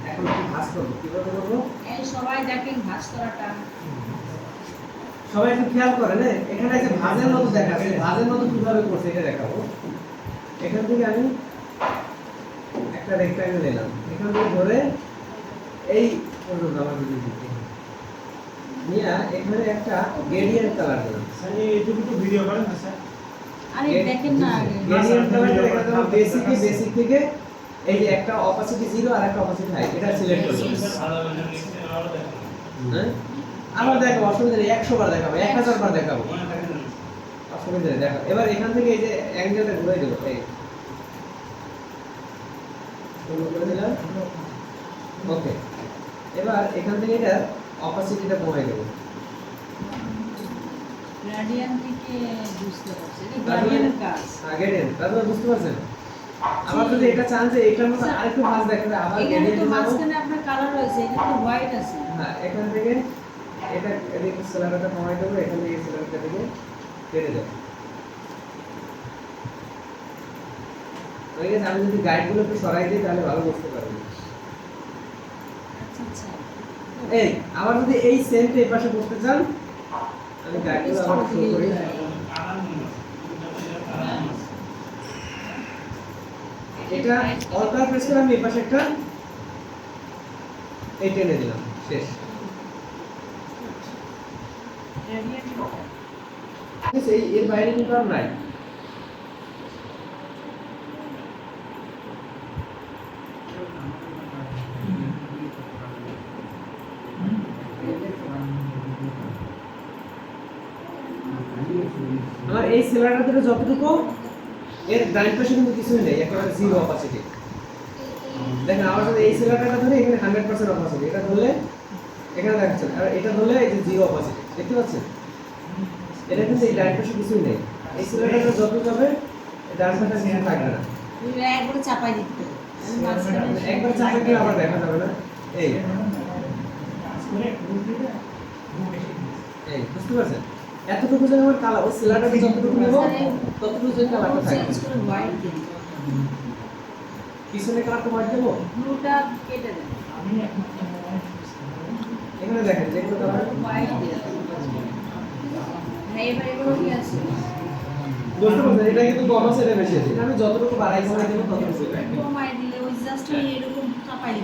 এখন কি ভাঁজ করবো, কিভাবে করবো? এই সবাই দেখেন ভাঁজ করাটা। সবাই একটু খেয়াল করেন, এখানে যে ভাঁজের মতো দেখাচ্ছে, ভাঁজের মতো কিভাবে করছে এটা দেখাবো। এখান থেকে আমি একটা রেক্টাঙ্গেল নিলাম, এখান থেকে ধরে এই পর্যন্ত আমার নিয়ে এখানে একটা গ্রেডিয়েন্ট কালার দিলাম। স্যার এইটুকু তো ভিডিও করেন না স্যার? আরে দেখেন না আগে। গ্রেডিয়েন্ট কালার এখানে বেসিক থেকে এই যে একটা অপাসিটি 0 আর একটা অপাসিটি হাই, এটা সিলেক্ট করলাম। হ্যাঁ, আবার দেখাবো, অসুবিধা নেই, 100 বার দেখাবো, 1000 বার দেখাবো, অসুবিধা নেই, দেখো। এবার এখান থেকে এই যে অ্যাঙ্গেলটা ঘুরে দেবো, এই করে দিলাম, ওকে। এবার এখান থেকে এটা অপাসিটিটা কমাই দেবো। গ্রেডিয়েন্ট থেকে বুঝতে পারছি এটা গ্রেডিয়েন্ট কাজ। গ্রেডিয়েন্ট তাহলে বুঝতে পারছেন? আবার যদি এটা চান যে এটার মধ্যে আরেকটু ভাঁজ দেখাবে, আবার এখানে গ্রেডিয়েন্ট তো যাবো। মাঝখানে আপনার কালার রয়েছে, এটা তো হোয়াইট আছে। হ্যাঁ, এখান থেকে এটা এদিকে সেলারটা কমাই দেবো, এখান থেকে সেলারটা থেকে কেটে দেবো। ঠিক আছে, আমি যদি গাইডগুলো একটু সরাই দিই তাহলে ভালো বুঝতে পারবেন। আচ্ছা আচ্ছা। এই আবার যদি এই সেমটা এই পাশে করতে চান, আমি গাইডগুলো আবার শো করি। এটা অল্টার প্রেস করে আমি এই পাশে একটা এই টেনে দিলাম, শেষ। গ্রেডিয়েন্ট ঠিক আছে, এর বাইরে কিন্তু আর নাই। আমার এই সেলারটা থেকে যতটুকু, এর ডাইন পাশে কিন্তু কিছুই নেই, একেবারে 0 অপাসিটি। দেখেন, আমার যদি এই সেলারটা ধরে এখানে 100% অপাসিটি, এটা ধরলে এখানে দেখাচ্ছে, আর এটা ধরলে এই যে 0 অপাসিটি, দেখতে পাচ্ছেন? এটা কিন্তু এই ডাইন পাশে কিছুই নেই। এই সেলারটা যত যাবে ডান পাশে কিছু থাকবে না। তুমি একবারে চাপাই দিতে। আমি মাঝখানে একবার চাপে দিলে আবার দেখা যাবে না। এই এই বুঝতে পারছেন? এতটুকু যে আমার কালার, ওই সেলারটা যতটুকু নেব ততটুকু যে কালারটা থাকবে। চেঞ্জ করে হোয়াইট দিন। পিছনে কালারটা হোয়াইট দেবো, ব্লুটা কেটে দেন। এখানে দেখেন যেগুলো কালার হোয়াইট দিন। হ্যাঁ, এবার এগুলো কি আছে? বুঝতে পারছেন? এটা কিন্তু কম আছে, এটা বেশি আছে। এটা আমি যতটুকু বাড়াই কমাই দেবো ততটুকু। কমাই দিলে ওই জাস্ট এরকম চাপাই